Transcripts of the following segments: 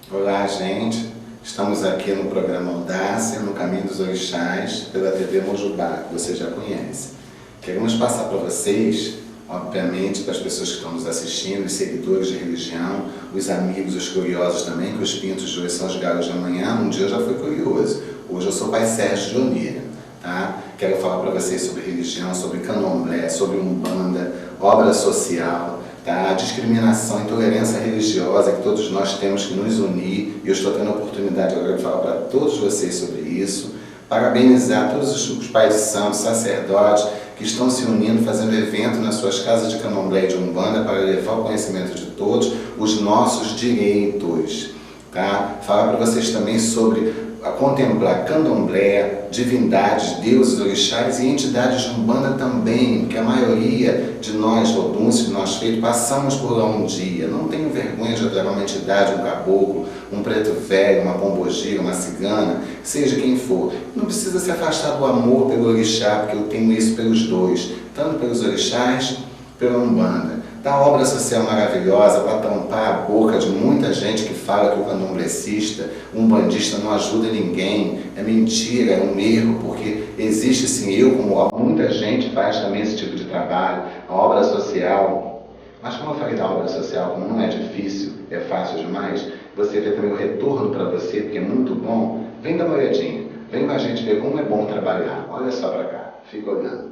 Olá, gente. Estamos aqui no programa Audácia, no Caminho dos Orixás, pela TV Mojubá, que você já conhece. Queremos passar para vocês, obviamente, para as pessoas que estão nos assistindo, os seguidores de religião, os amigos, os curiosos também, que os pintos de hoje são os galos de amanhã. Um dia eu já fui curioso. Hoje eu sou o Pai Sérgio de Onira, tá? Quero falar para vocês sobre religião, sobre candomblé, sobre umbanda, obra social, tá? Discriminação, intolerância religiosa, que todos nós temos que nos unir. E eu estou tendo a oportunidade agora de falar para todos vocês sobre isso. Parabenizar todos os pais de santos, sacerdotes, que estão se unindo, fazendo evento nas suas casas de candomblé e de umbanda para levar o conhecimento de todos os nossos direitos. Tá? Falar para vocês também sobre contemplar candomblé, divindades, deuses, orixás e entidades de umbanda também, que a maioria de nós, odunces, nós feitos, passamos por lá um dia. Não tenho vergonha de adorar uma entidade, um caboclo, um preto velho, uma pombogira, uma cigana, seja quem for. Não precisa se afastar do amor pelo orixá, porque eu tenho isso pelos dois, tanto pelos orixás, pela umbanda. Da obra social maravilhosa para tampar a boca de muita gente que fala que o candomblecista, o umbandista não ajuda ninguém. É mentira, é um erro, porque existe sim, como muita gente faz também esse tipo de trabalho, a obra social. Mas como eu falei da obra social, como não é difícil, é fácil demais, você vê também o retorno para você, porque é muito bom. Vem dar uma olhadinha, vem com a gente ver como é bom trabalhar. Olha só para cá, fica olhando.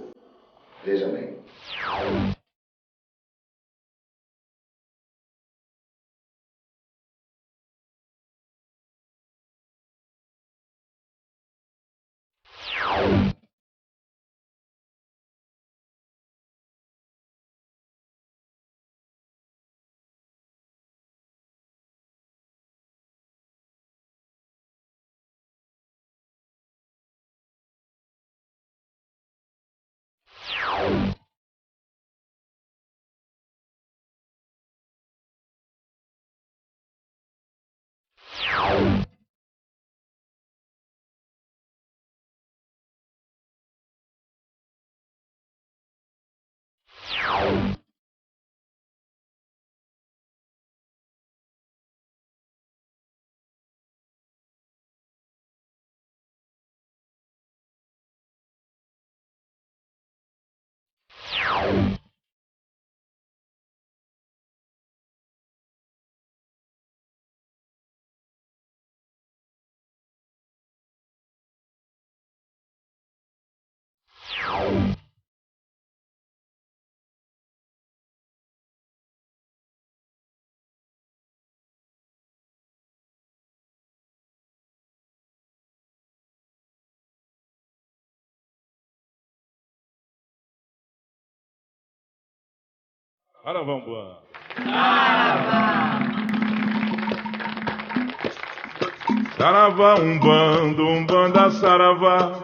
Veja bem. Saravá, Umbanda. Saravá, Umbanda, Umbanda, Saravá.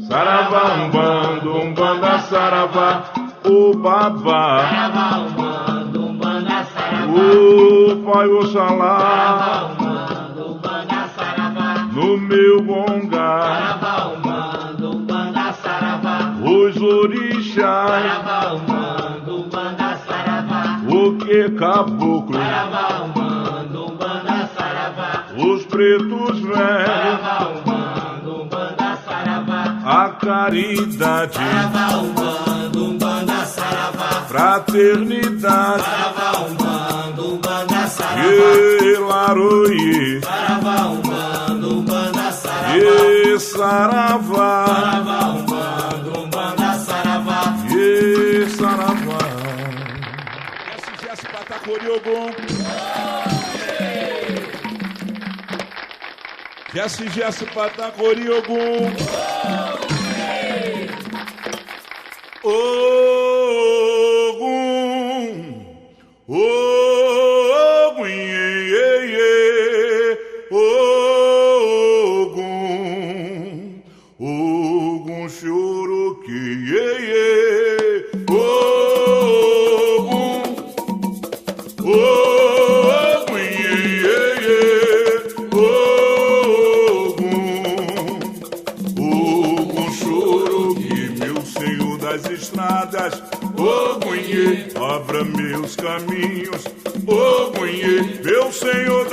Saravá, Umbanda, Umbanda, Saravá. O Babá. Saravá, Umbanda, Umbanda, Saravá. O Pai Oxalá. Saravá, Umbanda, Umbanda, Saravá. No meu bongá. Saravá, Umbanda, Umbanda, Saravá. Os orixás. Saravá, Umbanda, Umbanda, Saravá. O que caboclo. Saravá, Umbanda, Umbanda, Saravá. Os pretos velhos. Saravá, Umbanda, Umbanda, Saravá. A caridade. Saravá, Umbanda, Umbanda, Saravá. Fraternidade. Saravá, Umbanda, Umbanda, Saravá. E laroie. Saravá, Umbanda, Umbanda, Saravá. E saravá. Saravá, Umbanda, Umbanda, Saravá. E saravá. SGS Patacoriogum. SGS Patacoriogum. Ogum. Ogum. Iê, iê. Ogum. Ogum choro que iê, iê. Ogum. Ogum, iê, iê. Ogum. Ogum choro que meu Senhor das estradas.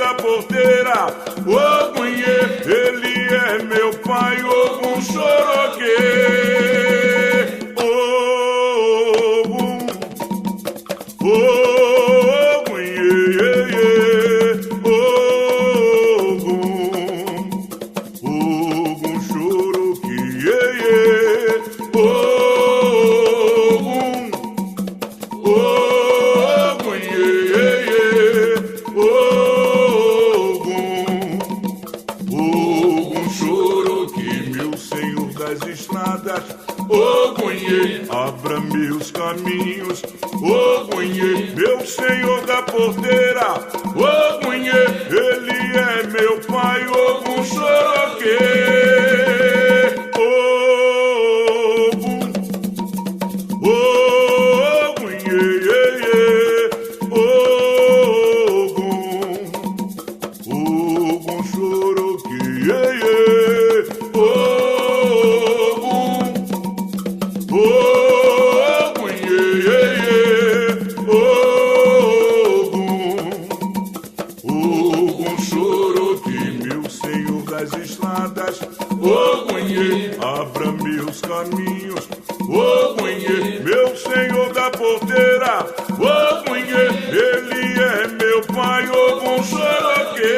da porteira, Ogunhê, ele é meu pai, Ogum Choroquê. Abra meus caminhos, Ogunhê, meu senhor da porteira, Ogunhê, ele é meu pai, Ogum Choroquê. Abra meus caminhos, Ogunhê, meu senhor da porteira, Ogunhê, ele é meu pai, Ogum Choroquê.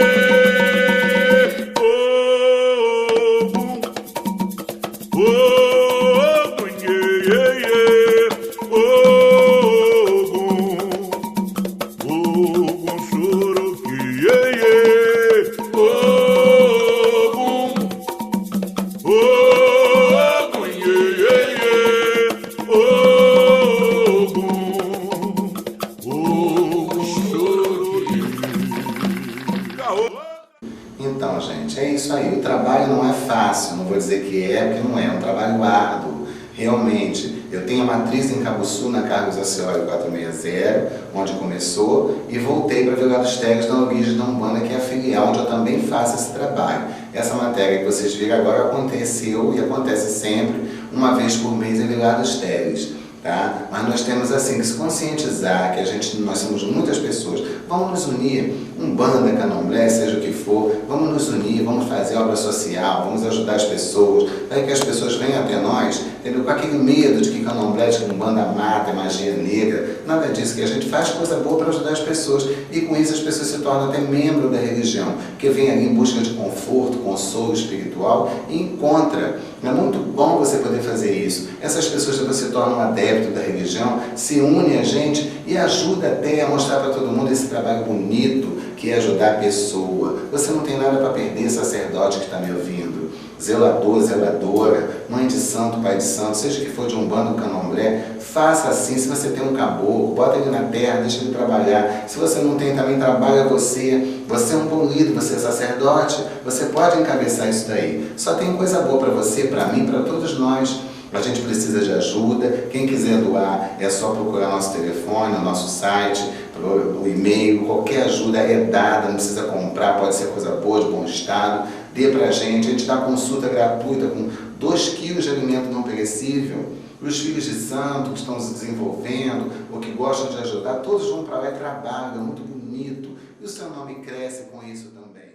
Então, gente, é isso aí. O trabalho não é fácil, não vou dizer que é, porque não é. É um trabalho árduo, realmente. Eu tenho a matriz em Cabuçu, na Carlos Accioli 460, onde começou, e voltei para Vila dos Teles, na origem da Umbanda, que é a filial onde eu também faço esse trabalho. Essa matéria que vocês viram agora aconteceu e acontece sempre, uma vez por mês em Vila dos Teles. Tá? Mas nós temos assim que se conscientizar que nós somos muitas pessoas, vamos nos unir, Umbanda, Candomblé, seja o que for, vamos nos unir, vamos fazer obra social, vamos ajudar as pessoas, para que as pessoas venham até nós, entendeu? Com aquele medo de que Candomblé, de que Umbanda mata, é magia negra, nada disso, que a gente faz coisa boa para ajudar as pessoas e com isso as pessoas se tornam até membro da religião, porque vem ali em busca de conforto, consolo espiritual e encontra. É muito bom você poder fazer isso. Essas pessoas depois se tornam adeptos da religião, se unem a gente e ajuda até a mostrar para todo mundo esse trabalho bonito que é ajudar a pessoa. Você não tem nada para perder, sacerdote que está me ouvindo. Zelador, zeladora, mãe de santo, pai de santo, seja que for de Umbanda ou Candomblé, faça assim. Se você tem um caboclo, bota ele na terra, deixa ele trabalhar. Se você não tem, também trabalha você. Você é um bom líder, você é sacerdote, você pode encabeçar isso daí. Só tem coisa boa para você, para mim, para todos nós. A gente precisa de ajuda. Quem quiser doar, é só procurar nosso telefone, o nosso site, o e-mail. Qualquer ajuda é dada, não precisa comprar, pode ser coisa boa, de bom estado. Dê pra gente. A gente dá consulta gratuita com 2 quilos de alimento não perecível. Os filhos de santo que estão se desenvolvendo ou que gostam de ajudar, todos vão para lá e trabalham, é muito bonito. E o seu nome cresce com isso também.